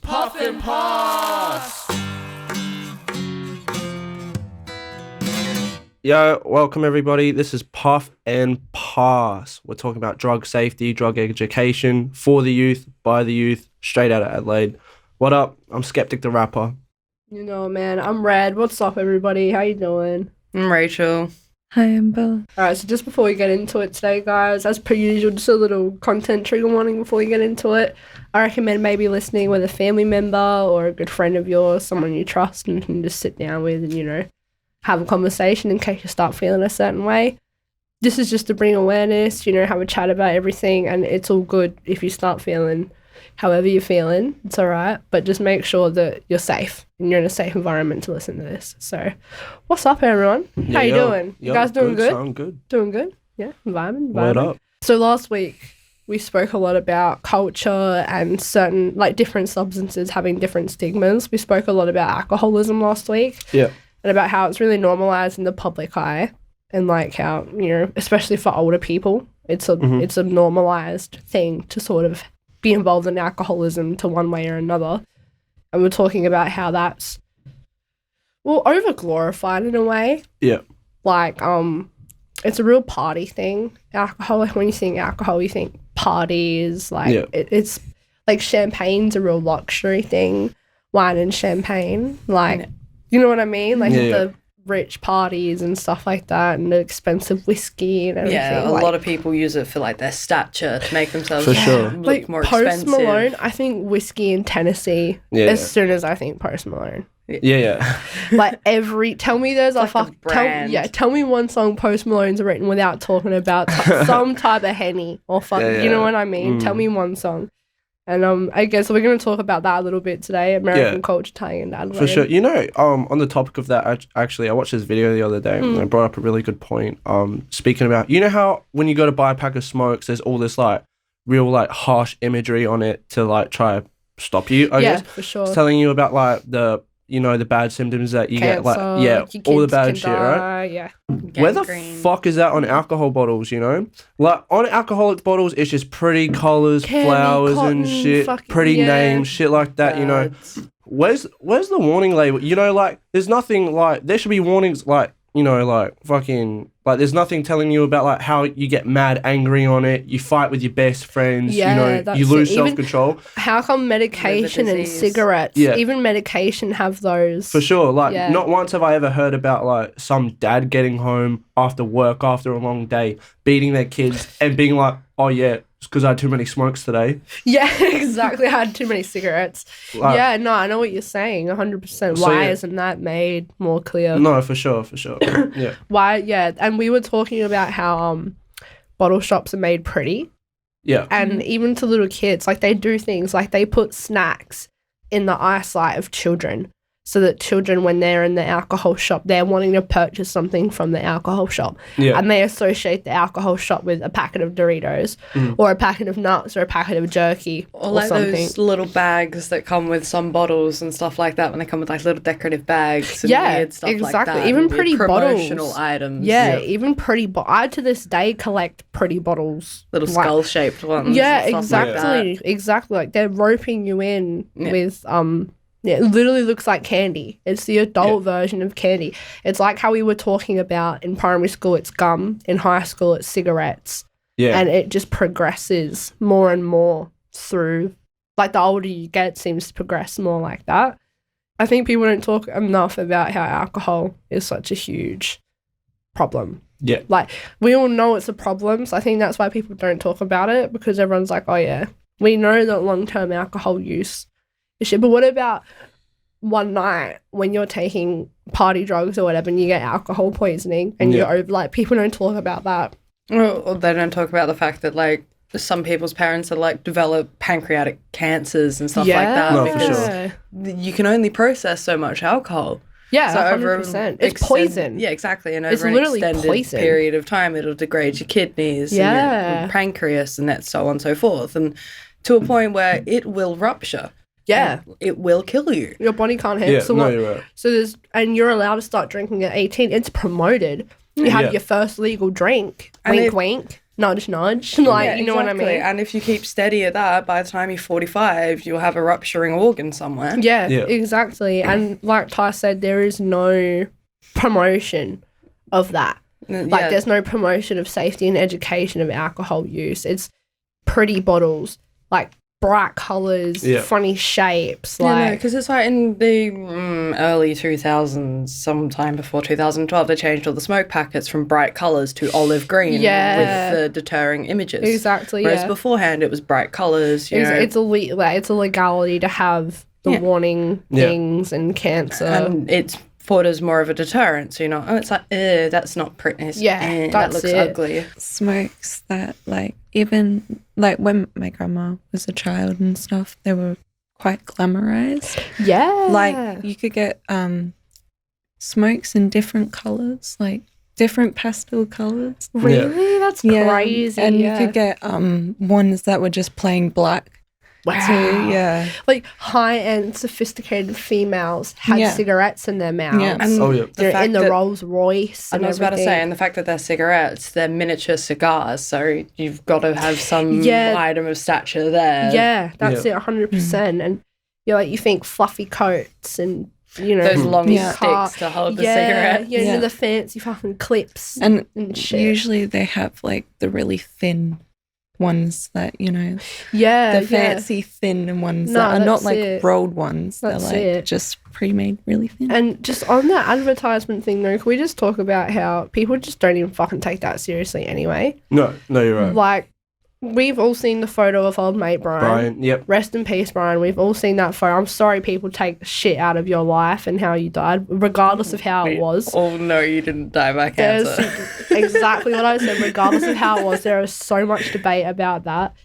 Puff and Pass! Yo, welcome everybody. This is Puff and Pass. We're talking about drug safety, drug education for the youth, by the youth, straight out of Adelaide. What up? I'm Skeptic the Rapper. You know, man, I'm Red. What's up, everybody? How you doing? I'm Rachel. Hi, I'm Bella. Alright, so just before we get into it today, guys, as per usual, just a little content trigger warning before we get into it. I recommend maybe listening with a family member or a good friend of yours, someone you trust and can just sit down with and, you know, have a conversation in case you start feeling a certain way. This is just to bring awareness, you know, have a chat about everything, and it's all good if you start feeling however you're feeling. It's all right, but just make sure that you're safe and you're in a safe environment to listen to this. So, what's up, everyone? How you doing? You guys doing good? I'm good. Doing good? Yeah, environment. What up? So last week, we spoke a lot about culture and certain, like, different substances having different stigmas. We spoke a lot about alcoholism last week. Yeah. And about how it's really normalized in the public eye, and like how, you know, especially for older people, it's a normalized thing to sort of be involved in alcoholism to one way or another. And we're talking about how that's, well, over glorified in a way. Yeah. Like, it's a real party thing. Alcohol, like, when you think alcohol, you think parties. Like, it's like champagne's a real luxury thing. Wine and champagne, like, you know what I mean? Like, the rich parties and stuff like that, and the expensive whiskey and everything. Yeah, a lot of people use it for, like, their stature to make themselves sure. look like more Post expensive. Malone, I think whiskey in Tennessee as soon as I think Post Malone. Yeah. Like, tell me there's It's like a brand. tell me one song Post Malone's written without talking about some type of Henny or you know what I mean? Tell me one song. And I guess we're going to talk about that a little bit today, American culture tying into Adelaide. For sure. You know, on the topic of that, actually, I watched this video the other day and it brought up a really good point. Speaking about, you know how when you go to buy a pack of smokes, there's all this, like, real, like, harsh imagery on it to, like, try to stop you, I guess. Yeah, for sure. It's telling you about, like, the bad symptoms that you get, like, all the bad shit, right? Yeah. Where the fuck is that on alcohol bottles, you know? Like, on alcoholic bottles, it's just pretty colours, flowers cotton, and shit, pretty names, shit like that, you know? Where's the warning label? You know, like, there's nothing, like, there should be warnings, like, you know, like, fucking, like, there's nothing telling you about, like, how you get mad angry on it, you fight with your best friends, you know, you lose self-control. How come medication and cigarettes, even medication have those? For sure, like, not once have I ever heard about, like, some dad getting home after work after a long day, beating their kids and being like, oh yeah, it's because I had too many smokes today. Yeah, exactly. I had too many cigarettes. Like, I know what you're saying, 100%. Why isn't that made more clear? No, for sure. Yeah. Why? Yeah, and we were talking about how bottle shops are made pretty. Yeah. And even to little kids, like, they do things like they put snacks in the eyesight of children, so that children, when they're in the alcohol shop, they're wanting to purchase something from the alcohol shop. Yeah. And they associate the alcohol shop with a packet of Doritos or a packet of nuts or a packet of jerky or like something. Those little bags that come with some bottles and stuff like that, when they come with, like, little decorative bags and weird stuff like that. Even pretty promotional bottles. items. Yeah, even pretty bottles. I, to this day, collect pretty bottles. Little skull-shaped ones. Yeah, and stuff exactly. Like that. Exactly. Like, they're roping you in with... it literally looks like candy. It's the adult version of candy. It's like how we were talking about in primary school, it's gum. In high school, it's cigarettes. Yeah. And it just progresses more and more through, like, the older you get, it seems to progress more like that. I think people don't talk enough about how alcohol is such a huge problem. Yeah. Like, we all know it's a problem, so I think that's why people don't talk about it, because everyone's like, oh yeah, we know that long-term alcohol use shit. But what about one night when you're taking party drugs or whatever and you get alcohol poisoning and you're over, like, people don't talk about that. Or they don't talk about the fact that, like, some people's parents are, like, develop pancreatic cancers and stuff like that. No, because you can only process so much alcohol. Yeah, so 100%. It's poison. Yeah, exactly. And it's over an literally extended poison. period of time, it'll degrade your kidneys and your pancreas and that, so on and so forth. And to a point where it will rupture. Yeah. It will kill you. Your body can't handle it. No, you're right. So you're allowed to start drinking at 18. It's promoted. You have your first legal drink. Wink, wink. nudge, nudge. Like, you know what I mean? And if you keep steady at that, by the time you're 45, you'll have a rupturing organ somewhere. Yeah, exactly. And like Ty said, there is no promotion of that. Like, there's no promotion of safety and education of alcohol use. It's pretty bottles, like bright colours, funny shapes. Like, because it's like in the early 2000s, sometime before 2012, they changed all the smoke packets from bright colours to olive green with the deterring images. Exactly. Whereas beforehand, it was bright colours. It's a legality to have the warning things and cancer, and it's thought as more of a deterrent. So it's like, that's not pretty. That looks ugly. Smokes that, like, even like when my grandma was a child and stuff, they were quite glamorized. Yeah, like you could get smokes in different colors, like different pastel colors. Really, that's crazy. And you could get ones that were just plain black. Wow. Too, like high-end, sophisticated females had cigarettes in their mouths. Yeah. And they're in the Rolls Royce. And I was about to say, and the fact that they're cigarettes, they're miniature cigars, so you've got to have some item of stature there. Yeah, that's it, 100%. And you think fluffy coats and those long sticks to hold the cigarette. The fancy fucking clips and shit. Usually they have like the really thin ones that the fancy thin ones that are not like rolled ones. They're like just pre-made really thin. And just on that advertisement thing though, can we just talk about how people just don't even fucking take that seriously anyway? No, you're right. Like, we've all seen the photo of old mate Brian. Yep. Rest in peace, Brian. We've all seen that photo. I'm sorry people take the shit out of your life and how you died, regardless of how it was. Oh, no, you didn't die by cancer. Exactly what I said. Regardless of how it was, there is so much debate about that.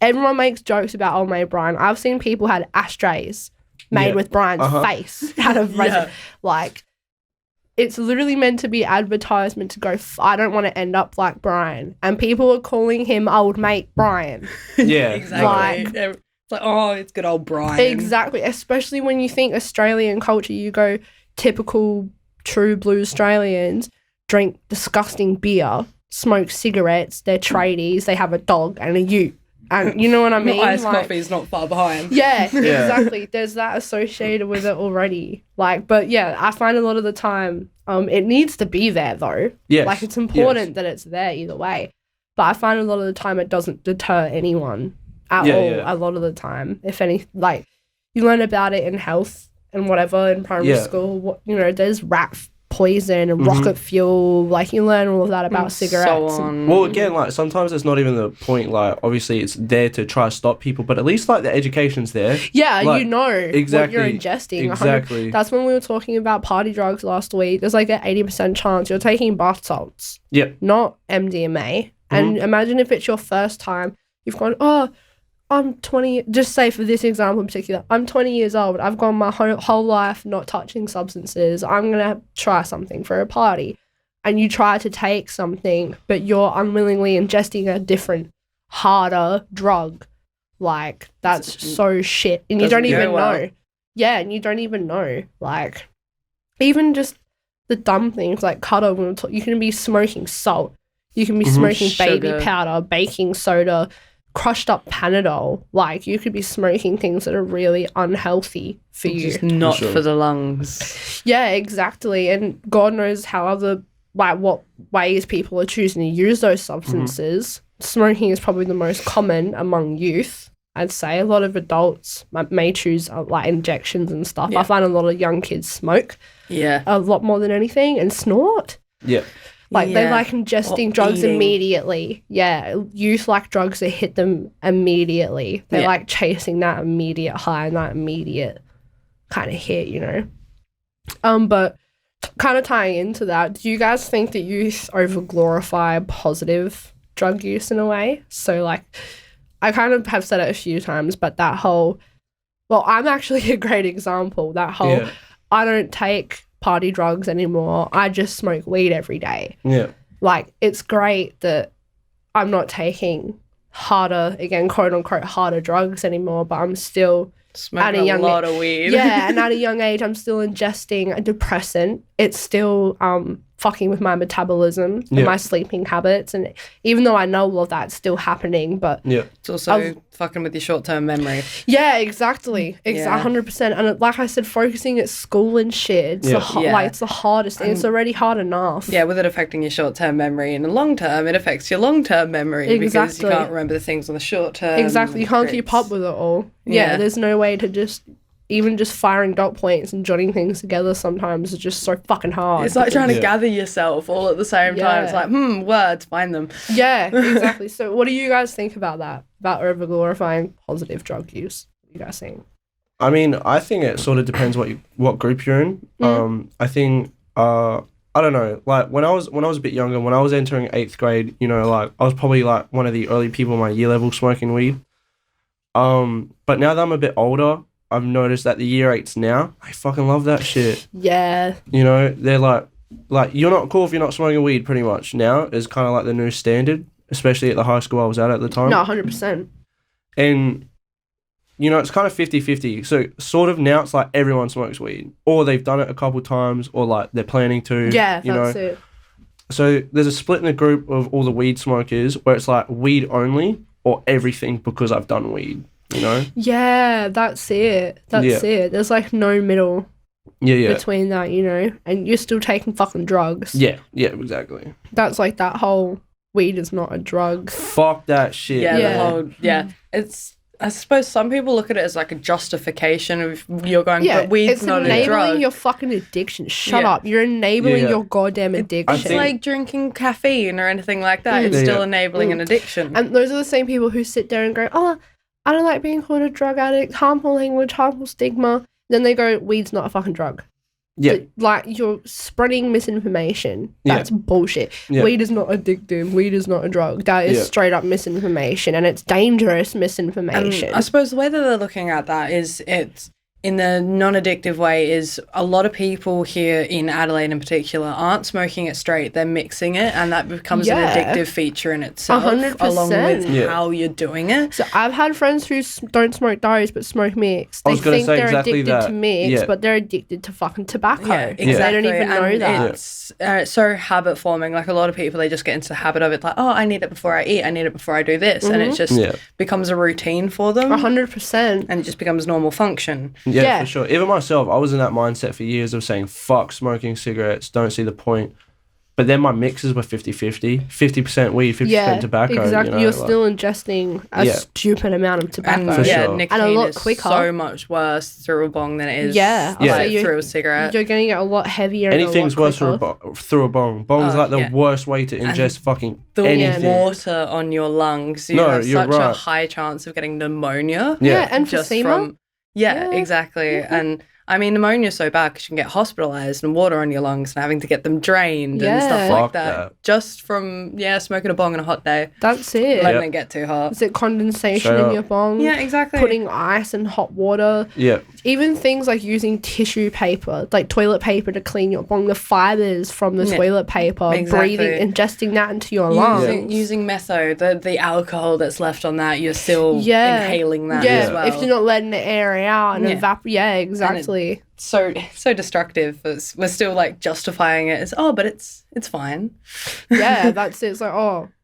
Everyone makes jokes about old mate Brian. I've seen people had ashtrays made with Brian's face out of resin. Like, it's literally meant to be advertisement to go, I don't want to end up like Brian. And people are calling him old mate Brian. Yeah. Exactly. It's like, oh, it's good old Brian. Exactly. Especially when you think Australian culture, you go typical true blue Australians, drink disgusting beer, smoke cigarettes, they're tradies, they have a dog and a ute. And you know what I mean? Iced coffee's not far behind. Yeah, exactly. There's that associated with it already. Like, but yeah, I find a lot of the time, it needs to be there though. Yes. Like, it's important that it's there either way. But I find a lot of the time it doesn't deter anyone at all. A lot of the time, if any, like, you learn about it in health and whatever in primary school. There's rat poison and rocket fuel. Like, you learn all of that about cigarettes. So on. Well, again, like, sometimes it's not even the point. Like, obviously it's there to try to stop people, but at least like the education's there. Yeah, like, what you're ingesting. Exactly. That's when we were talking about party drugs last week. There's like an 80% chance you're taking bath salts. Yep. Not MDMA. And imagine if it's your first time, you've gone, I'm 20, just say for this example in particular, I'm 20 years old. I've gone my whole life not touching substances. I'm going to try something for a party. And you try to take something, but you're unwillingly ingesting a different, harder drug. Like, that's so shit. And you don't even know. Yeah, and you don't even know. Like, even just the dumb things like cutter, you can be smoking salt. You can be smoking baby powder, baking soda, crushed up Panadol. Like, you could be smoking things that are really unhealthy for you. Just not for the lungs. Yeah, exactly. And God knows what ways people are choosing to use those substances. Smoking is probably the most common among youth, I'd say. A lot of adults may choose like injections and stuff. I find a lot of young kids smoke a lot more than anything and snort. Yeah. Like, they like ingesting drugs immediately. Yeah, youth like drugs that hit them immediately. They like chasing that immediate high and that immediate kind of hit, But kind of tying into that, do you guys think that youth over-glorify positive drug use in a way? So, like, I kind of have said it a few times, but that whole... Well, I'm actually a great example. That whole, I don't take party drugs anymore. I just smoke weed every day. Yeah. Like, it's great that I'm not taking harder, again, quote unquote, harder drugs anymore, but I'm still smoking a lot of weed. Yeah, and at a young age, I'm still ingesting a depressant. It's still fucking with my metabolism and my sleeping habits. And even though I know all of that's still happening, but it's also fucking with your short-term memory. Yeah, exactly. 100%. And like I said, focusing at school and shit, it's it's the hardest thing. It's already hard enough. Yeah, with it affecting your short-term memory. In the long term, it affects your long-term memory because you can't remember the things on the short term. Exactly. You can't keep up with it all. Yeah, there's no way to just firing dot points and jotting things together sometimes is just so fucking hard. It's like trying to gather yourself all at the same time. It's like, words, find them. Yeah, exactly. So what do you guys think about that? About over-glorifying positive drug use? What do you guys think? I mean, I think it sort of depends what group you're in. I think, I don't know, like when I was a bit younger, when I was entering 8th grade, you know, like I was probably like one of the early people in my year level smoking weed. But now that I'm a bit older, I've noticed that the year 8s now, I fucking love that shit. Yeah. You know, they're like you're not cool if you're not smoking weed pretty much now is kind of like the new standard, especially at the high school I was at the time. No, 100%. And, you know, it's kind of 50-50. So sort of now it's like everyone smokes weed or they've done it a couple times or like they're planning to. Yeah, that's it. So there's a split in the group of all the weed smokers where it's like weed only or everything because I've done weed. You know? Yeah, that's it. That's it. There's like no middle between that, you know? And you're still taking fucking drugs. Yeah, exactly. That's like that whole weed is not a drug. Fuck that shit. It's, I suppose some people look at it as like a justification of you're going, but weed's not a drug. It's enabling your fucking addiction. Shut up. You're enabling your goddamn addiction. It's like drinking caffeine or anything like that. It's still enabling an addiction. And those are the same people who sit there and go, oh, I don't like being called a drug addict, harmful language, harmful stigma. Then they go, weed's not a fucking drug. Yeah. Like, you're spreading misinformation. That's bullshit. Yeah. Weed is not addictive. Weed is not a drug. That is straight up misinformation, and it's dangerous misinformation. And I suppose the way that they're looking at that is it's in the non-addictive way is a lot of people here in Adelaide in particular aren't smoking it straight, they're mixing it, and that becomes an addictive feature in itself 100%. Along with how you're doing it. So I've had friends who don't smoke those but smoke mix. They think they're addicted to mix, but they're addicted to fucking tobacco. Yeah, exactly. They don't even know that. It's so habit forming. Like a lot of people, they just get into the habit of it like, oh, I need it before I eat, I need it before I do this, and it just becomes a routine for them. 100%. And it just becomes normal function. Yeah, for sure. Even myself, I was in that mindset for years of saying, fuck smoking cigarettes, don't see the point. But then my mixes were 50-50, 50% weed, 50% tobacco. Exactly. You know, you're still ingesting a stupid amount of tobacco. And, sure. Nicotine and a lot is quicker. So much worse through a bong than it is through a cigarette. You're getting it a lot heavier. Anything's worse through a bong. Bong's like the worst way to ingest fucking anything. The water on your lungs. You have such a high chance of getting pneumonia. Yeah, emphysema. Exactly. And I mean, pneumonia is so bad because you can get hospitalised and water on your lungs and having to get them drained and stuff like that. Just from, smoking a bong on a hot day. That's it. Letting it get too hot. Is it condensation in your bong? Yeah, exactly. Putting ice and hot water. Yeah. Even things like using tissue paper, like toilet paper to clean your bong, the fibres from the toilet paper, breathing, ingesting that into your lungs. Using metho, the alcohol that's left on that, you're still inhaling that as well. If you're not letting the air out and evaporate. Yeah, exactly. So destructive. We're still like justifying it as but it's fine. Yeah, that's it. It's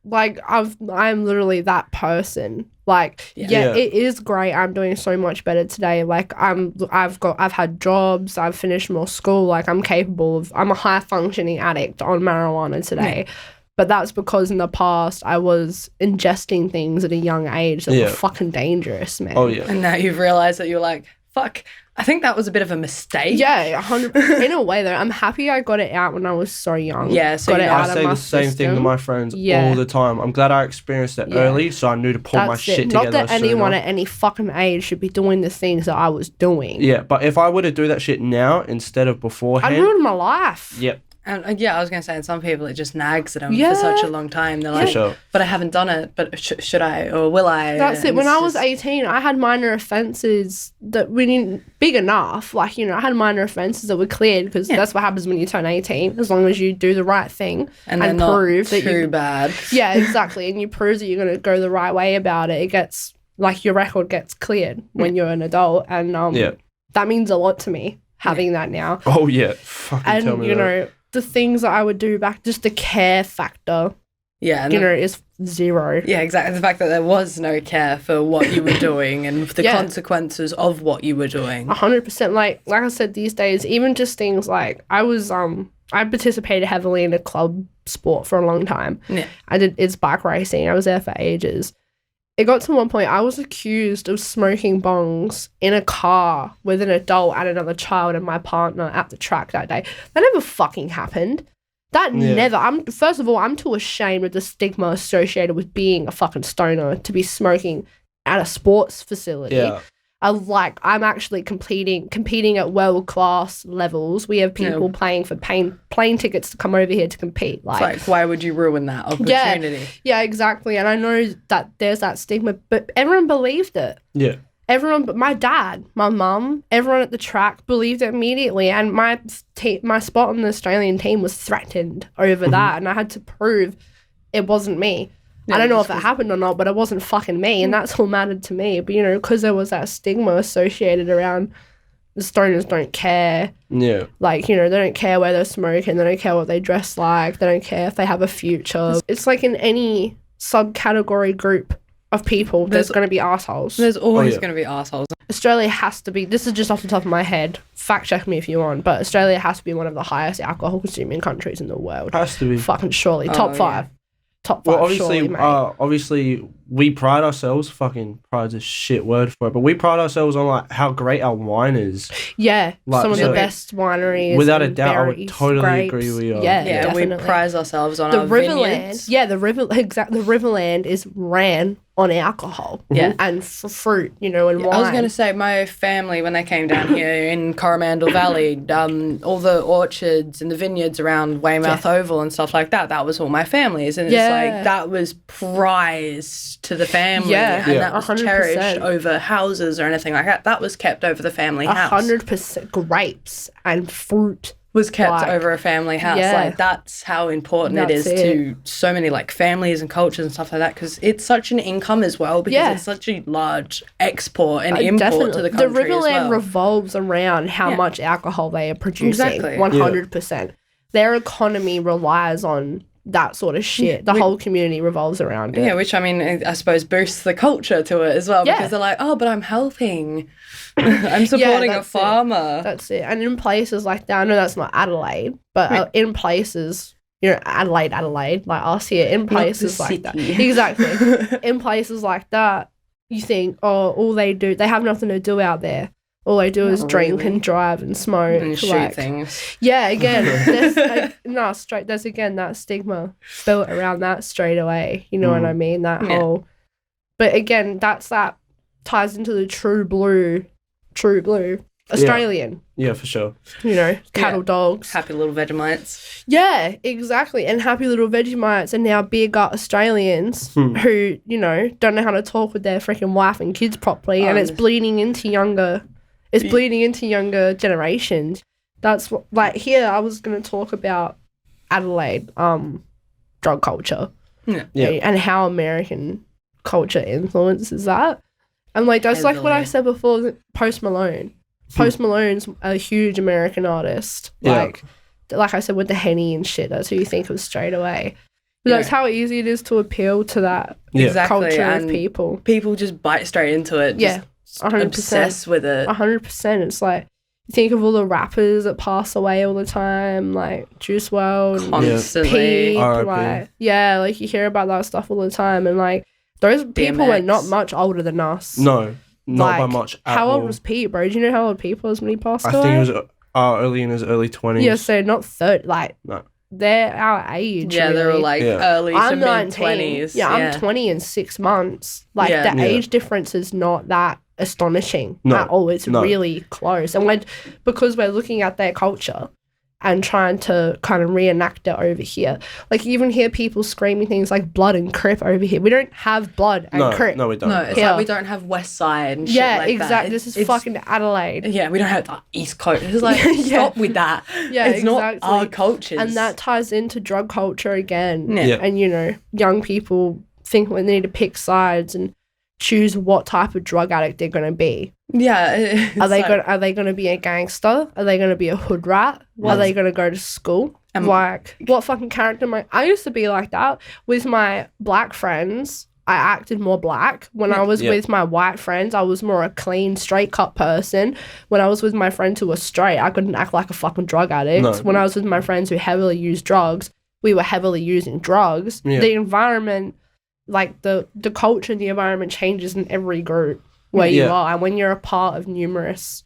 like I'm literally that person. Like it is great. I'm doing so much better today. Like I've had jobs. I've finished more school. Like I'm a high functioning addict on marijuana today. Yeah. But that's because in the past I was ingesting things at a young age that were fucking dangerous, man. Oh yeah. And now you've realised that you're like, fuck, I think that was a bit of a mistake. Yeah, 100%. In a way, though, I'm happy I got it out when I was so young. Yeah, so I say the same thing to my friends all the time. I'm glad I experienced it early, so I knew to pull my shit together. Not that anyone at any fucking age should be doing the things that I was doing. Yeah, but if I were to do that shit now instead of beforehand, I'd ruin my life. Yep. And I was going to say, and some people, it just nags at them for such a long time. They're like, but I haven't done it, but should I or will I? That's it. When I was 18, I had minor offences that we didn't, big enough. Like, I had minor offences that were cleared because that's what happens when you turn 18, as long as you do the right thing and prove that too bad. Yeah, exactly. And you prove that you're going to go the right way about it. It gets, like, your record gets cleared when you're an adult. And that means a lot to me, having that now. Oh, yeah. Fucking tell me that. the things that I would do back, just the care factor. Yeah. Is zero. Yeah, exactly. The fact that there was no care for what you were doing and the consequences of what you were doing. 100%. Like I said, these days, even just things like I participated heavily in a club sport for a long time. Yeah. It's bike racing. I was there for ages. It got to one point I was accused of smoking bongs in a car with an adult and another child and my partner at the track that day. That never fucking happened. First of all, I'm too ashamed of the stigma associated with being a fucking stoner to be smoking at a sports facility. Yeah. I'm actually competing at world-class levels. We have people paying for plane tickets to come over here to compete. Like, why would you ruin that opportunity? Yeah, exactly. And I know that there's that stigma, but everyone believed it. Yeah. Everyone, but my dad, my mum, everyone at the track believed it immediately. And my spot on the Australian team was threatened over that. And I had to prove it wasn't me. Yeah, I don't know if it happened or not, but it wasn't fucking me. And that's all mattered to me. But, because there was that stigma associated around the stoners don't care. Yeah. Like, they don't care where they're smoking. They don't care what they dress like. They don't care if they have a future. It's like in any subcategory group of people, there's going to be assholes. There's always going to be assholes. Australia has to be, this is just off the top of my head, fact check me if you want, but Australia has to be one of the highest alcohol consuming countries in the world. Has to be. Fucking surely. Top five. Top five, obviously, surely, mate. Obviously, we pride ourselves, fucking pride's a shit word for it, but we pride ourselves on, like, how great our wine is. Yeah, some of the best wineries. Without a doubt, I would totally agree with you. Yeah, definitely. We prize ourselves on our Riverland. vineyards. Yeah, the Riverland is ran on alcohol. Yeah. And for fruit, and wine. I was going to say, my family, when they came down here in Coromandel Valley, all the orchards and the vineyards around Weymouth Oval and stuff like that, that was all my family's. And it's like, that was prized to the family. Yeah. And that was 100%. cherished over houses or anything like that. That was kept over the family house. 100% grapes and fruit. Was kept over a family house. Yeah. Like, that's how important it is to so many, like, families and cultures and stuff like that, because it's such an income as well, because it's such a large export and import to the country. The Riverland revolves around how much alcohol they are producing. Exactly. 100%. Their economy relies on that sort of shit. The whole community revolves around it. Yeah, which, I mean, I suppose boosts the culture to it as well, because they're like, oh, but I'm helping. I'm supporting a farmer. That's it. And in places like that, I know that's not Adelaide, but in places, Adelaide, like us here, in places like that. Exactly. In places like that, you think, they have nothing to do out there. All they do is drink and drive and smoke. And shoot things. Yeah, again, there's that stigma built around that straight away. You know what I mean? That whole... But again, that ties into the true blue Australian. Yeah, for sure. Cattle dogs. Happy little Vegemites. Yeah, exactly. And happy little Vegemites are now beer gut Australians who, don't know how to talk with their freaking wife and kids properly, and it's bleeding into younger generations. That's what, like, here I was going to talk about Adelaide drug culture and how American culture influences that. And like that's like what I said before, Post Malone. Post Malone's a huge American artist. Like I said, with the Henny and shit, that's who you think of straight away. But that's how easy it is to appeal to that culture of people. People just bite straight into it. Yeah, 100%. Obsessed with it. 100%. It's like, you think of all the rappers that pass away all the time, like Juice WRLD, constantly. Peep, like you hear about that stuff all the time, and like those people are not much older than us. No, not by much. How old was Pete, bro? Do you know how old Pete was when he passed away? I think it was early in his early 20s. Yeah, so not 30. Like no, they're our age. Yeah, really. they were like early to mid 20s. Yeah, I'm 20 in 6 months. Like the age difference is not that astonishing at all. It's really close, and because we're looking at their culture and trying to kind of reenact it over here. Like, you even hear people screaming things like blood and crip over here. We don't have blood and crip. No, we don't. No, it's like we don't have West Side and shit like that. Yeah, exactly. This is fucking Adelaide. Yeah, we don't have the East Coast. It's like, stop with that. Yeah, it's not our cultures. And that ties into drug culture again. Yeah. And, young people think they need to pick sides and choose what type of drug addict they're going to be. Yeah. Are they going to be a gangster? Are they going to be a hood rat? Are they going to go to school? Like, what fucking character am I used to be like that. With my black friends, I acted more black. When I was with my white friends, I was more a clean, straight cut person. When I was with my friends who were straight, I couldn't act like a fucking drug addict. No. When I was with my friends who heavily used drugs, we were heavily using drugs. Yeah. The environment, like the culture and the environment changes in every group where you are. And when you're a part of numerous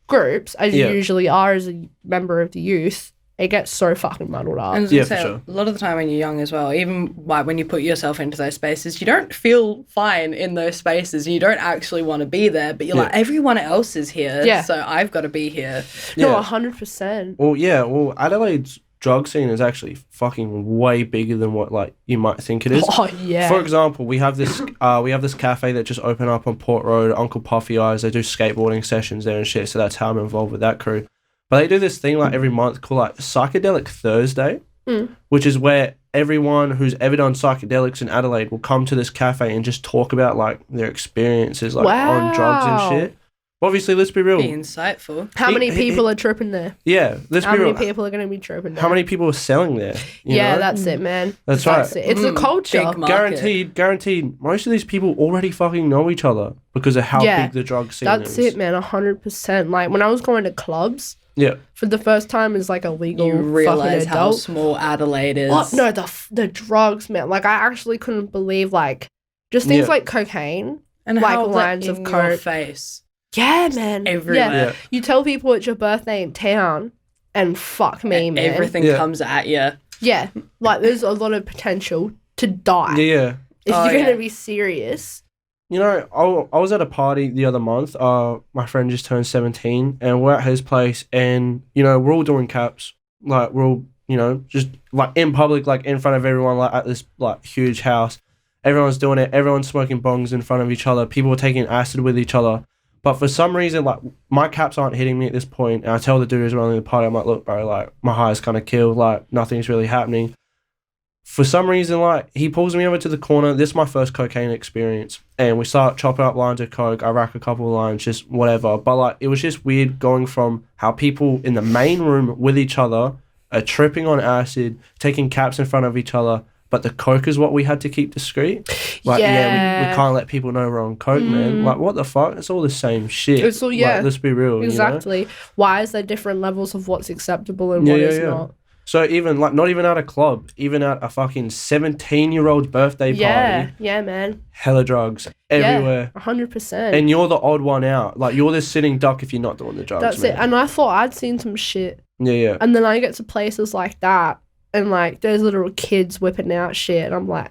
groups, as you usually are as a member of the youth, it gets so fucking muddled up. And for sure. A lot of the time when you're young as well, even like when you put yourself into those spaces, you don't feel fine in those spaces. You don't actually want to be there, but you're like, everyone else is here, so I've got to be here. No, 100%. Well, Adelaide's drug scene is actually fucking way bigger than what like you might think it is. Oh yeah. For example, we have this cafe that just opened up on Port Road, Uncle Puffy Eyes. They do skateboarding sessions there and shit, so that's how I'm involved with that crew. But they do this thing like every month called like Psychedelic Thursday, which is where everyone who's ever done psychedelics in Adelaide will come to this cafe and just talk about like their experiences like on drugs and shit. Obviously, let's be real. Be insightful. How many people are tripping there? Yeah, let's be real. How many people are going to be tripping there? How many people are selling there? You know? That's it, man. That's right. It. It's a culture. Guaranteed. Most of these people already fucking know each other because of how big the drug scene is. That's it, man. 100%. Like when I was going to clubs. Yeah. For the first time as like a legal you realize fucking how adult. small Adelaide is. Oh, no, the drugs, man. Like I actually couldn't believe like just things like cocaine and like how lines of coke. Your face. Yeah, man. Everywhere. Yeah. You tell people it's your birthday in town and fuck me, man. Everything comes at you. Yeah. Like there's a lot of potential to die. Yeah. If you're going to be serious. You know, I was at a party the other month. My friend just turned 17 and we're at his place and, you know, we're all doing caps. Like, we're all, you know, just like in public, like in front of everyone, like at this like huge house. Everyone's doing it. Everyone's smoking bongs in front of each other. People are taking acid with each other. But for some reason, like my caps aren't hitting me at this point. And I tell the dude who's running the party, I'm like, look, bro, like my high's kind of killed. Like nothing's really happening. For some reason, like, he pulls me over to the corner. This is my first cocaine experience. And we start chopping up lines of coke. I rack a couple of lines, just whatever. But, like, it was just weird going from how people in the main room with each other are tripping on acid, taking caps in front of each other, but the coke is what we had to keep discreet. Like, we can't let people know we're on coke, man. Like, what the fuck? It's all the same shit. It's all, like, let's be real, exactly. You know? Why is there different levels of what's acceptable and what is not? So even like not even at a club, even at a fucking 17-year-old birthday party. Yeah, man. Hella drugs everywhere. 100%. And you're the odd one out. Like you're the sitting duck if you're not doing the drugs. That's man. it. And I thought I'd seen some shit. Yeah. And then I get to places like that and like there's little kids whipping out shit and I'm like,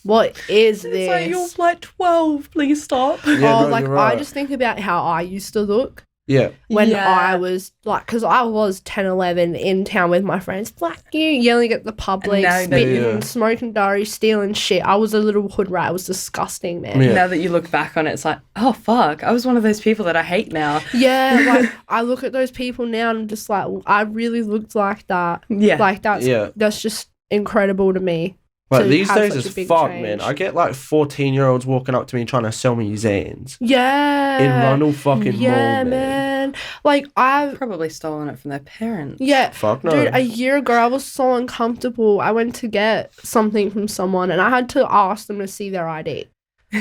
what is this? It's like you're like 12, please stop. Yeah, like right. I just think about how I used to look. Yeah. When I was like, because I was 10, 11 in town with my friends, like you yelling at the public, spitting, smoking durry, stealing shit. I was a little hood rat. It was disgusting, man. Yeah. Now that you look back on it, it's like, oh fuck, I was one of those people that I hate now. Yeah, like I look at those people now and I'm just like, well, I really looked like that. Yeah. Like that's just incredible to me. Like these days it's fucked, man. I get like 14-year-olds walking up to me trying to sell me Zans. Yeah. In Rundle fucking Mall, man. Like I've probably stolen it from their parents. Yeah. Fuck no. Dude, a year ago I was so uncomfortable. I went to get something from someone and I had to ask them to see their ID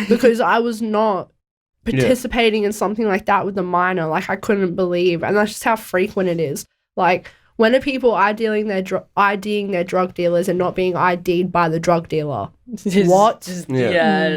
because I was not participating in something like that with a minor. Like I couldn't believe, and that's just how frequent it is. Like, when are people IDing their drug dealers and not being ID'd by the drug dealer? What?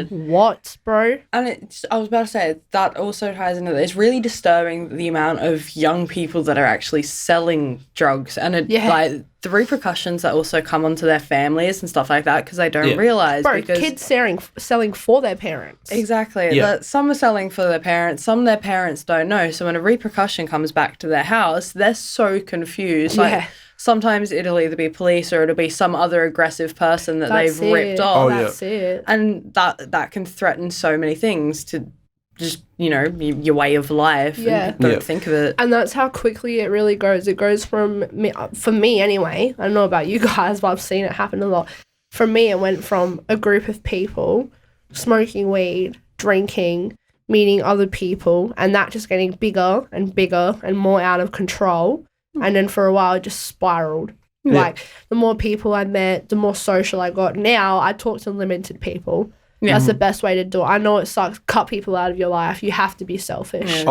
What, bro? And I was about to say, that also ties into this. It's really disturbing the amount of young people that are actually selling drugs and like the repercussions that also come onto their families and stuff like that because they don't realise. Bro, kids selling for their parents. Exactly. That some are selling for their parents, some their parents don't know. So when a repercussion comes back to their house, they're so confused. Like, sometimes it'll either be police or it'll be some other aggressive person that they've ripped off. That's it. And that can threaten so many things to just, you know, your way of life. And don't think of it. And that's how quickly it really goes. It goes from, for me anyway, I don't know about you guys, but I've seen it happen a lot. For me, it went from a group of people smoking weed, drinking, meeting other people, and that just getting bigger and bigger and more out of control. And then for a while, it just spiraled. Like, the more people I met, the more social I got. Now, I talk to limited people. Yeah. That's the best way to do it. I know it sucks. Cut people out of your life. You have to be selfish.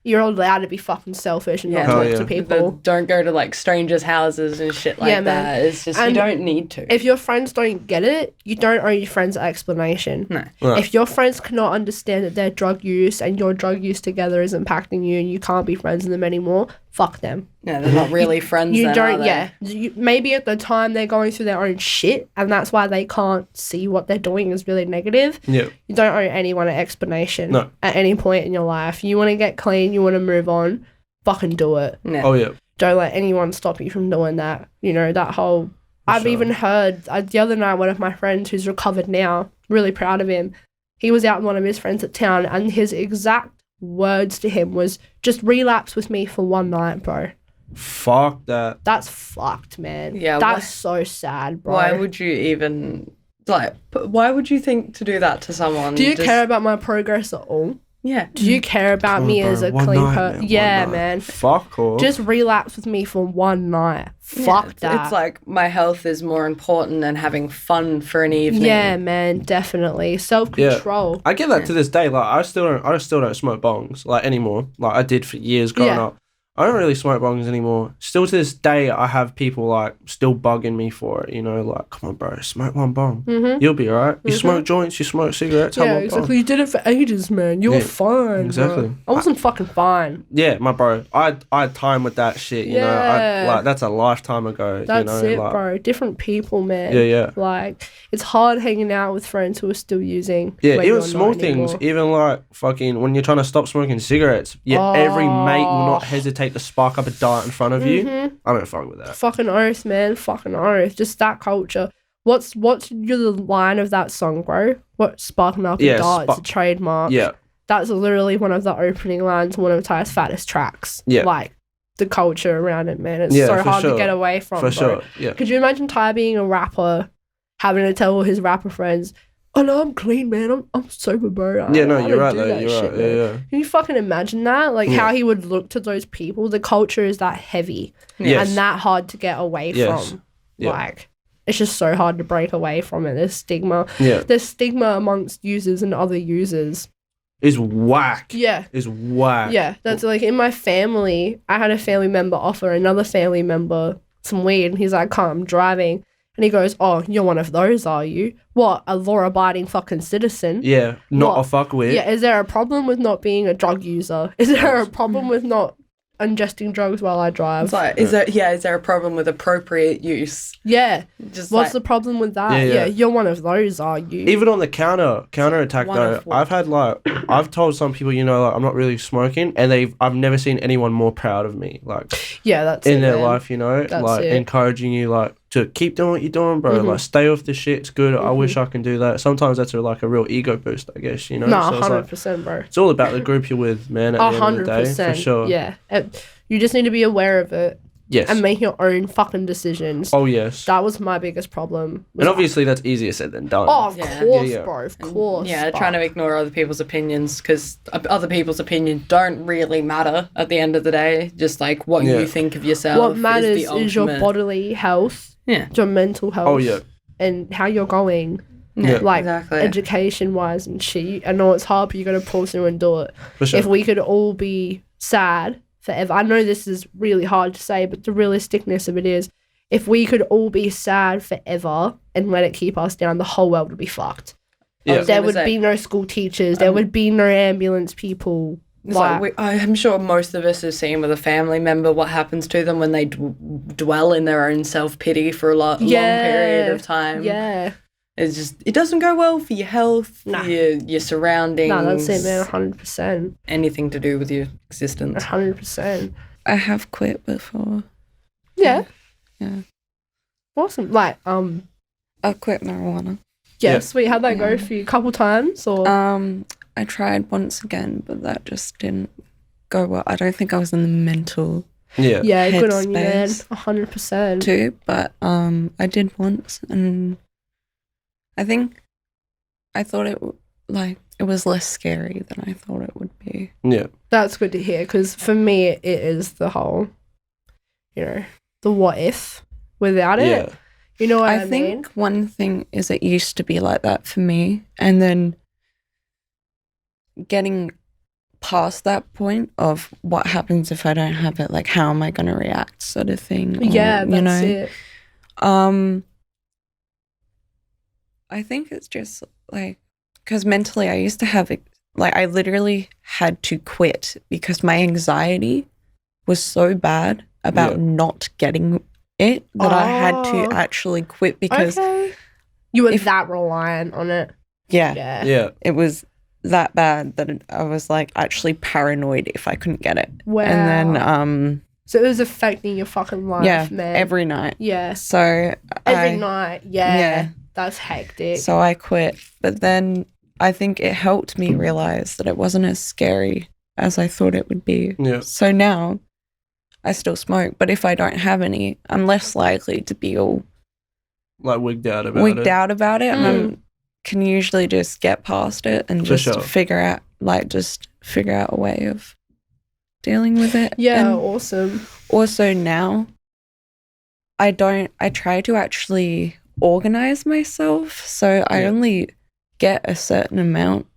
You're allowed to be fucking selfish and not talk to people. Don't go to like strangers' houses and shit like that. It's just, you don't need to. If your friends don't get it, you don't owe your friends an explanation. No. Right. If your friends cannot understand that their drug use and your drug use together is impacting you and you can't be friends with them anymore, fuck them. Yeah, they're not really friends. You don't. Maybe at the time they're going through their own shit, and that's why they can't see what they're doing is really negative. Yeah. You don't owe anyone an explanation at any point in your life. You want to get clean, you want to move on, fucking do it. Yeah. Oh yeah. Don't let anyone stop you from doing that. You know, that whole. I've even heard the other night, one of my friends who's recovered now, really proud of him. He was out with one of his friends at town, and his exact words to him was, "Just relapse with me for one night, bro." Fuck that. That's fucked, man. Yeah. That's so sad, bro. Why would you even, like, why would you think to do that to someone? Do you care about my progress at all? Yeah. Do you care about me as a clean person? Yeah, man. Fuck off. Just relapse with me for one night. Fuck that. It's like, my health is more important than having fun for an evening. Yeah, man, definitely. Self-control. Yeah. I get that to this day. Like, I still don't smoke bongs, like, anymore. Like, I did for years growing up. I don't really smoke bongs anymore. Still to this day, I have people, like, still bugging me for it, you know, like, come on, bro, smoke one bong. Mm-hmm. You'll be all right. You smoke joints, you smoke cigarettes. Yeah, exactly. You did it for ages, man. You were fine, exactly. Bro. I wasn't fucking fine. Yeah, my bro. I had time with that shit, you know. Like, that's a lifetime ago, That's you know. it, like, bro. Different people, man. Yeah. Like, it's hard hanging out with friends who are still using. Yeah, even small things, even like fucking when you're trying to stop smoking cigarettes, every mate will not hesitate to spark up a dart in front of you. I don't fuck with that. Fucking oath, man. Fucking oath. Just that culture. What's the line of that song, bro? What, sparking up a dart? It's a trademark. Yeah. That's literally one of the opening lines, one of Ty's fattest tracks. Yeah. Like, the culture around it, man. It's so hard to get away from, For bro. sure, yeah. Could you imagine Ty being a rapper, having to tell all his rapper friends, "Oh no, I'm clean, man. I'm sober, bro." You're right though. You're right. Yeah. Can you fucking imagine that? Like, how he would look to those people. The culture is that heavy Yes. and that hard to get away from. Yeah. Like, it's just so hard to break away from it. There's stigma. Yeah. There's stigma amongst users and other users. Is whack. Yeah. Is whack. Yeah. That's like, in my family, I had a family member offer another family member some weed, and he's like, "I'm driving." And he goes, "Oh, you're one of those, are you? What, a law-abiding fucking citizen?" Yeah, not a fuck with. Yeah, is there a problem with not being a drug user? Is there a problem with not ingesting drugs while I drive? It's like, is there a problem with appropriate use? Yeah. Just What's the problem with that? Yeah, you're one of those, are you? Even on the counter attack though, I've told some people, you know, like, I'm not really smoking, and I've never seen anyone more proud of me, like, that's in it, their man. life, you know, That's like, it. encouraging you, like, to keep doing what you're doing, bro. Like, stay off this shit. It's good. I wish I can do that. Sometimes that's a real ego boost, I guess, you know. No, So 100%, bro. it's all about the group you're with, man. At the end of the day, for sure. Yeah. You just need to be aware of it. Yes. And make your own fucking decisions. Oh yes. That was my biggest problem. And obviously that's easier said than done. Oh, of course, bro. Of course. Yeah, trying to ignore other people's opinions, because other people's opinions don't really matter at the end of the day. Just like what you think of yourself. What matters is, is your bodily health, your mental health, and how you're going. Yeah. Like, exactly. education-wise and shit. I know it's hard, but you got to pull through and do it. For sure. If we could all be sad forever. I know this is really hard to say, but the realisticness of it is, if we could all be sad forever and let it keep us down, the whole world would be fucked. Yeah. There would be no school teachers. There would be no ambulance people. I'm sure most of us have seen with a family member what happens to them when they dwell in their own self-pity for a long period of time. Yeah. It's just, it doesn't go well for your health, for your surroundings. No, that's it, man. 100%. Anything to do with your existence. 100%. I have quit before. Yeah. Yeah. Awesome. Like, I quit marijuana. Yeah, sweet. How'd that go for you? A couple times, or? I tried once again, but that just didn't go well. I don't think I was in the mental Yeah, good on you, man. 100%. too, but I did once, and I think I thought it was less scary than I thought it would be. Yeah. That's good to hear, because for me, it is the whole, the what if. without it. You know what I mean? I think one thing is it used to be like that for me, and then getting past that point of what happens if I don't have it, like how am I going to react, sort of thing. Yeah, that's it. I think it's just like, because mentally I used to have it, like I literally had to quit because my anxiety was so bad about not getting it that I had to actually quit because you were that reliant on it. Yeah. It was that bad that I was like actually paranoid if I couldn't get it. Wow. And then so it was affecting your fucking life, man. Every night. Yeah. So every night. Yeah. That's hectic. So I quit. But then I think it helped me realize that it wasn't as scary as I thought it would be. Yeah. So now I still smoke, but if I don't have any, I'm less likely to be all like wigged out about it. I can usually just get past it and figure out a way of dealing with it. Yeah, and awesome. Also now I try to actually organize myself, so I only get a certain amount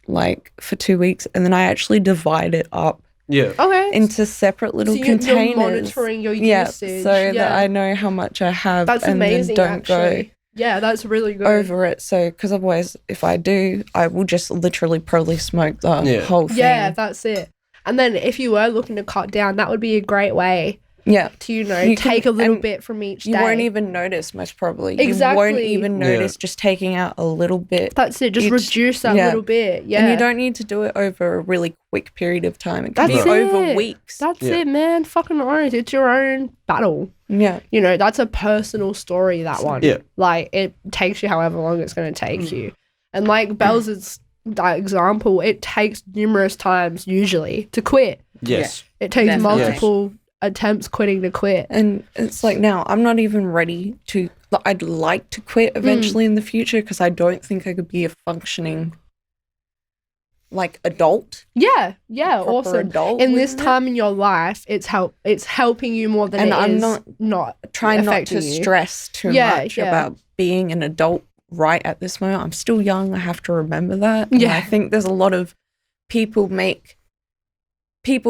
like for 2 weeks, and then I actually divide it up into separate little containers. You're monitoring your usage. That I know how much I have. That's and amazing. Then don't go that's really good. over it. So because otherwise, if I do, I will just literally probably smoke the whole thing. Yeah, that's it. And then if you were looking to cut down, that would be a great way. Yeah. To, take a little bit from each day. You won't even notice, most probably. Exactly. You won't even notice just taking out a little bit. That's it. Just reduce that little bit. Yeah. And you don't need to do it over a really quick period of time. It can be over weeks. That's it, man. Fucking orange. It's your own battle. Yeah. You know, that's a personal story, that one. Yeah. Like, it takes you however long it's going to take you. And like Bells' example, it takes numerous times, usually, to quit. Yes. It takes multiple attempts quitting to quit. And it's like now I'm not even ready to, I'd like to quit eventually in the future because I don't think I could be a functioning like adult. Yeah, awesome. Adult in this time in your life, it's helping you more than and it I'm is not trying not to stress too much about being an adult right at this moment. I'm still young, I have to remember that. And I think there's a lot of people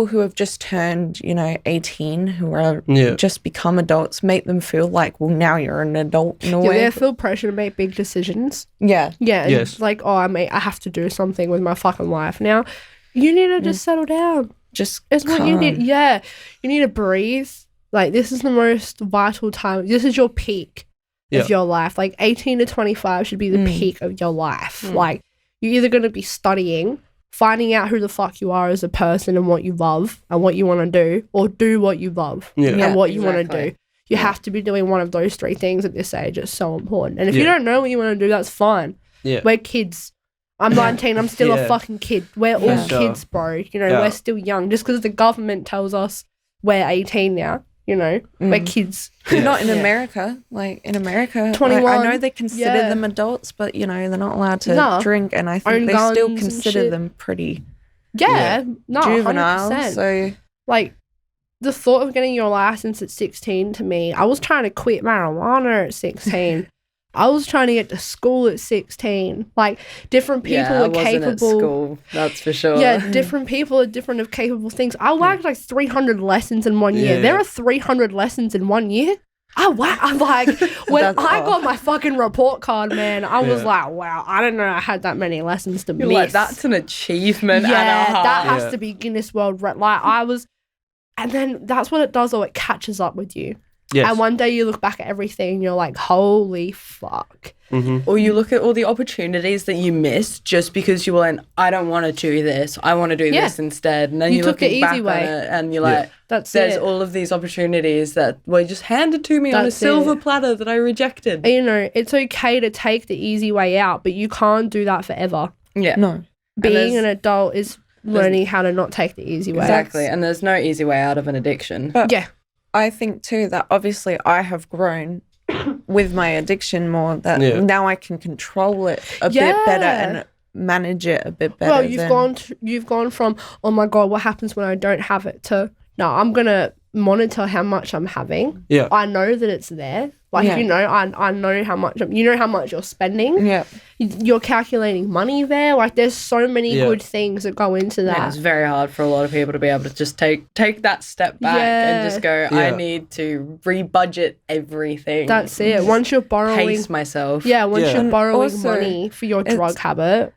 who have just turned, 18, who are just become adults, make them feel like, well, now you're an adult in a way. They feel pressure to make big decisions. Yeah. Yeah. Yes. Like, I have to do something with my fucking life now. You need to just settle down. It's what you need. Yeah. You need to breathe. Like, this is the most vital time. This is your peak of your life. Like, 18 to 25 should be the peak of your life. Like, you're either going to be studying, finding out who the fuck you are as a person and what you love and what you want to do, or do what you love and what you want to do. You have to be doing one of those three things at this age. It's so important. And if you don't know what you want to do, that's fine. Yeah. We're kids. I'm 19. I'm still a fucking kid. We're all kids, bro. We're still young. Just because the government tells us we're 18 now, we're kids. Not in America. Like, in America, 21. I know they consider them adults, but, they're not allowed to drink, and I think they still consider them pretty juvenile. 100%. So, like, the thought of getting your license at 16 to me, I was trying to quit marijuana at 16. I was trying to get to school at 16. Like, different people are capable. At school, that's for sure. Yeah, different people are different of capable things. I whacked like 300 lessons in 1 year. There are 300 lessons in 1 year. I'm like, when I got my fucking report card, man, I was like, wow, I didn't know I had that many lessons to miss. Like, that's an achievement. Yeah, that has to be Guinness World Record. Like, and then that's what it does, though. It catches up with you. Yes. And one day you look back at everything and you're like, holy fuck. Mm-hmm. Or you look at all the opportunities that you missed just because you went, I don't want to do this. I want to do this instead. And then you you're took the looking back easy way. on it and you're like, there's all of these opportunities that were just handed to me on a silver platter that I rejected. It's okay to take the easy way out, but you can't do that forever. Yeah. No. Being an adult is learning how to not take the easy way. Exactly. And there's no easy way out of an addiction. But I think too that obviously I have grown with my addiction more, that now I can control it a bit better and manage it a bit better. Well, you've gone from, oh my God, what happens when I don't have it, to, no, I'm going to monitor how much I'm having. Yeah. I know that it's there. Like, you know, I know how much, you know how much you're spending. Yeah. You're calculating money there. Like, there's so many good things that go into that. Yeah, it's very hard for a lot of people to be able to just take that step back and just go, I need to rebudget everything. That's it. Once you're borrowing... Pace myself. Yeah, once you're borrowing money for your drug habit.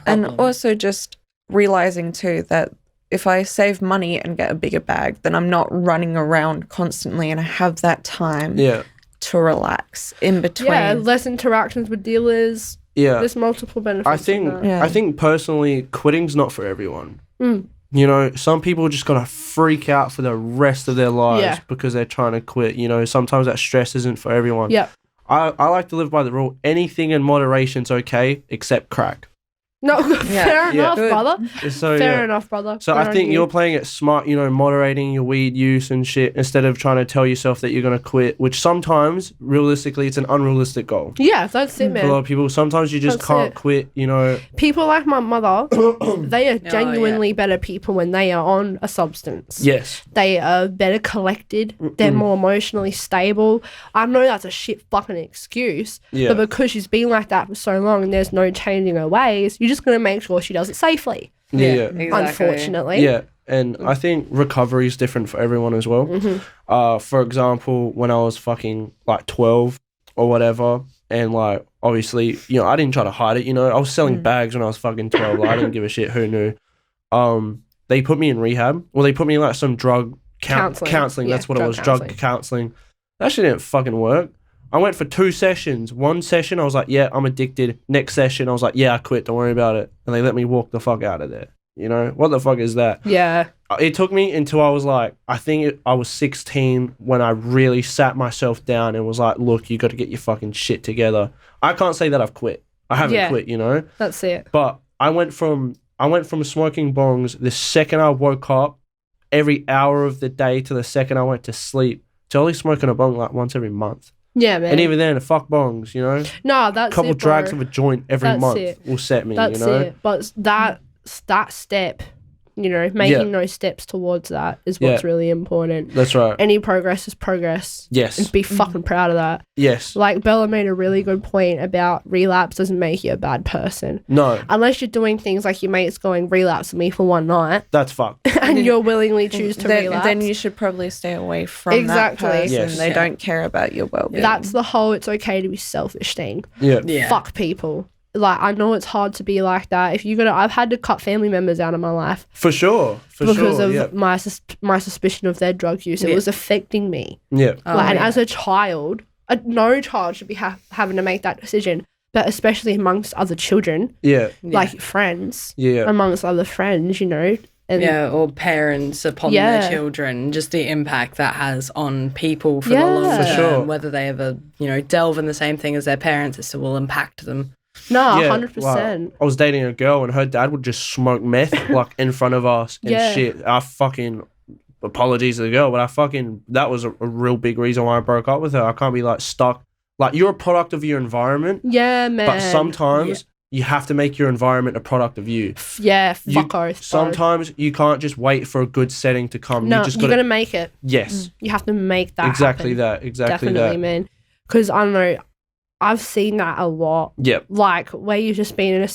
And also just realizing too that if I save money and get a bigger bag, then I'm not running around constantly and I have that time to relax in between. Yeah, less interactions with dealers. Yeah. There's multiple benefits. I think personally, quitting's not for everyone. You know, some people are just going to freak out for the rest of their lives because they're trying to quit. You know, sometimes that stress isn't for everyone. Yeah. I like to live by the rule, anything in moderation's okay except crack. No, fair enough, brother. So, fair enough, brother. So I think you're playing it smart, you know, moderating your weed use and shit instead of trying to tell yourself that you're going to quit, which sometimes, realistically, it's an unrealistic goal. Yeah, that's it, man. For a lot of people, sometimes you just can't quit, you know. People like my mother, they are genuinely better people when they are on a substance. Yes. They are better collected. They're more emotionally stable. I know that's a shit fucking excuse, but because she's been like that for so long and there's no changing her ways, you're just going to make sure she does it safely. Exactly. Unfortunately. Yeah. And I think recovery is different for everyone as well. For example, when I was fucking like 12 or whatever, and like obviously, you know, I didn't try to hide it, you know. I was selling bags when I was fucking 12. Like, I didn't give a shit, who knew. They put me in rehab. Well, they put me in like some drug counseling. That's what it was, drug counseling. That shit didn't fucking work. I went for 2 sessions. One session, I was like, yeah, I'm addicted. Next session, I was like, yeah, I quit. Don't worry about it. And they let me walk the fuck out of there. You know? What the fuck is that? Yeah. It took me until I was like, I was 16 when I really sat myself down and was like, look, you got to get your fucking shit together. I can't say that I've quit. I haven't quit, you know? That's it. But I went from smoking bongs the second I woke up, every hour of the day to the second I went to sleep, to only smoking a bong like once every month. Yeah, man. And even then, fuck bongs, you know? No, that's a couple it, drags of a joint every month will set me, that's you know? It. But that step, you know, making those steps towards that is what's really important. That's right. Any progress is progress. Yes. And be fucking proud of that. Yes. Like Bella made a really good point about relapse doesn't make you a bad person. No. Unless you're doing things like your mate's going relapse with me for one night. That's fucked. And you'll willingly choose to relapse. Then you should probably stay away from that person. Yes. They don't care about your well-being. That's the whole it's okay to be selfish thing. Yeah. Fuck people. Like, I know it's hard to be like that. I've had to cut family members out of my life. For sure. Because of my suspicion of their drug use. It was affecting me. Yeah. And as a child, no child should be having to make that decision. But especially amongst other children. Yeah. Like friends. Yeah. Amongst other friends, you know. And or parents upon their children, just the impact that has on people for the long term. Sure. Whether they ever, you know, delve in the same thing as their parents, it still will impact them. No, 100%. Like, I was dating a girl and her dad would just smoke meth like in front of us and shit. I fucking, apologies to the girl, but that was a real big reason why I broke up with her. I can't be like stuck. Like, you're a product of your environment. Yeah, man. But sometimes you have to make your environment a product of you. Yeah, fuck oath. Sometimes you can't just wait for a good setting to come. No, you just you're going to make it. Yes. You have to make that Exactly happen. that. Exactly Definitely, that. man. Because I don't know, I've seen that a lot. Yep. Like, where you've just been in a...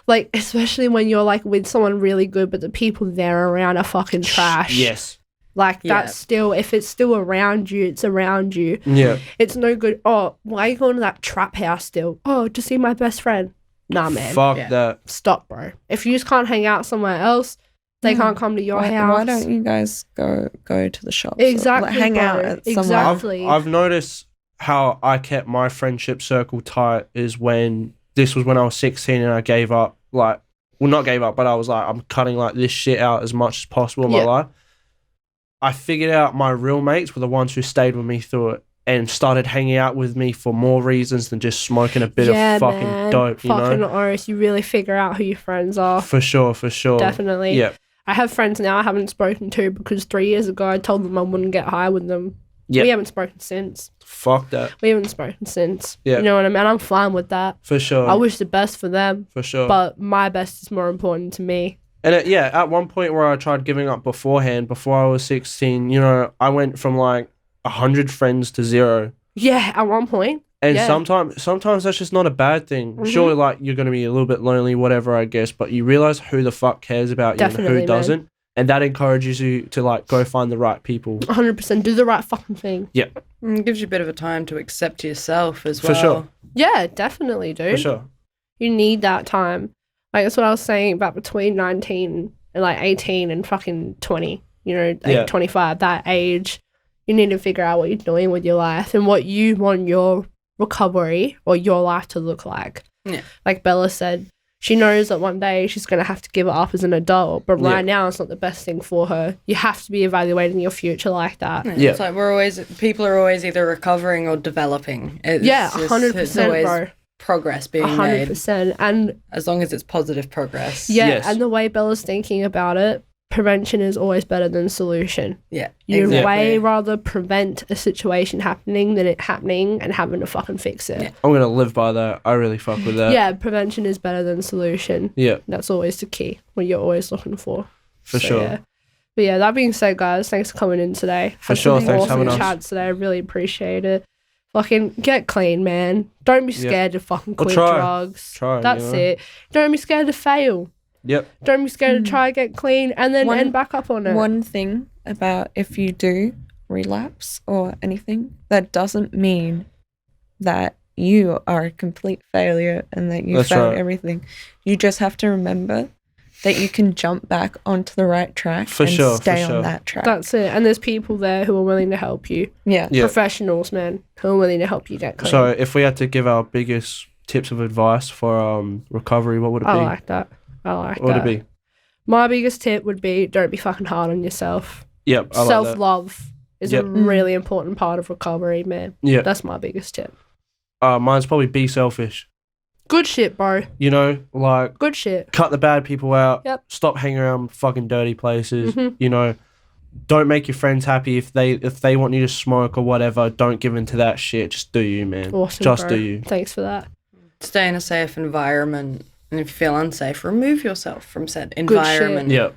Like, especially when you're, like, with someone really good, but the people there around are fucking trash. Yes. Like, that's still... If it's still around you, it's around you. Yeah. It's no good. Oh, why are you going to that trap house still? Oh, to see my best friend. Nah, man. Fuck that. Stop, bro. If you just can't hang out somewhere else, they can't come to your house. Why don't you guys go to the shops? Exactly, or, like, hang out at somewhere. Exactly. I've noticed how I kept my friendship circle tight is when this was when I was 16 and I gave up. Like, well, not gave up, but I was like, I'm cutting like this shit out as much as possible in my life. I figured out my real mates were the ones who stayed with me through it and started hanging out with me for more reasons than just smoking a bit of fucking dope, you fucking know? Oris, you really figure out who your friends are. For sure. Definitely. Yeah. I have friends now I haven't spoken to because 3 years ago I told them I wouldn't get high with them. Yep. We haven't spoken since. Fuck that. We haven't spoken since. Yeah. You know what I mean? I'm fine with that. For sure. I wish the best for them. For sure. But my best is more important to me. And at one point where I tried giving up beforehand, before I was 16, you know, I went from like 100 friends to 0. Yeah, at one point. And sometimes that's just not a bad thing. Mm-hmm. Surely, like, you're going to be a little bit lonely, whatever, I guess, but you realize who the fuck cares about you and who doesn't. And that encourages you to, like, go find the right people. 100%. Do the right fucking thing. Yeah. It gives you a bit of a time to accept yourself as well. For sure. Yeah, definitely, dude. For sure. You need that time. Like, that's what I was saying about between 19 and, like, 18 and fucking 20. You know, like 25, that age. You need to figure out what you're doing with your life and what you want your recovery or your life to look like. Yeah. Like Bella said, she knows that one day she's going to have to give it up as an adult, but right now it's not the best thing for her. You have to be evaluating your future like that. Yeah. It's like people are always either recovering or developing. It's 100%, bro. Progress being 100%. made. And as long as it's positive progress. Yeah, yes. And the way Bella's thinking about it, prevention is always better than solution. Yeah. You'd way rather prevent a situation happening than it happening and having to fucking fix it. Yeah. I'm going to live by that. I really fuck with that. Yeah, prevention is better than solution. Yeah. That's always the key, what you're always looking for. For sure. Yeah. But yeah, that being said, guys, thanks for coming in today. For sure, thanks for having us. Chats today. I really appreciate it. Fucking get clean, man. Don't be scared to fucking quit drugs. That's it. Don't be scared to fail. Yep. Don't be scared to try get clean and then end back up on it. One thing about if you do relapse or anything, that doesn't mean that you are a complete failure and that you failed everything. You just have to remember that you can jump back onto the right track and stay on that track. That's it. And there's people there who are willing to help you. Yeah. Professionals, man, who are willing to help you get clean. So if we had to give our biggest tips of advice for recovery, what would it be? I like that. What would it be? My biggest tip would be don't be fucking hard on yourself. Yep. Self-love is a really important part of recovery, man. Yeah. That's my biggest tip. Mine's probably be selfish. Good shit, bro. You know, like... Good shit. Cut the bad people out. Yep. Stop hanging around fucking dirty places. Mm-hmm. You know, don't make your friends happy if they want you to smoke or whatever. Don't give in to that shit. Just do you, man. Awesome, Just bro. do you. Thanks for that. Stay in a safe environment. And if you feel unsafe, remove yourself from said environment. Yeah.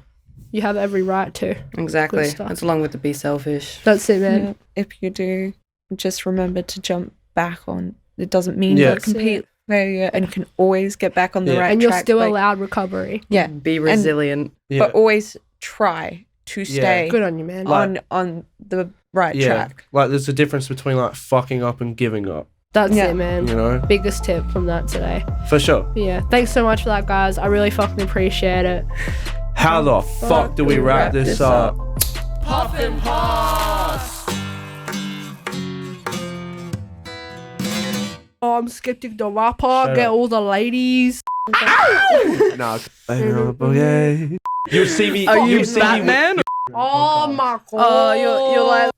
You have every right to. Exactly. That's along with the be selfish. That's it, man. Yeah. If you do, just remember to jump back on. It doesn't mean you're a complete failure and you can always get back on the right track. And you're still allowed recovery. Yeah. Be resilient. But always try to stay good on you, man. On the right track. Like there's a difference between like fucking up and giving up. That's it, man. You know? Biggest tip from that today. For sure. But yeah. Thanks so much for that, guys. I really fucking appreciate it. How the fuck do we wrap this up? Puff and Pass! Oh, I'm Skeptic the rapper. Get all the ladies. Nah, you see me. Are you Batman? Oh my god. Oh, you're like.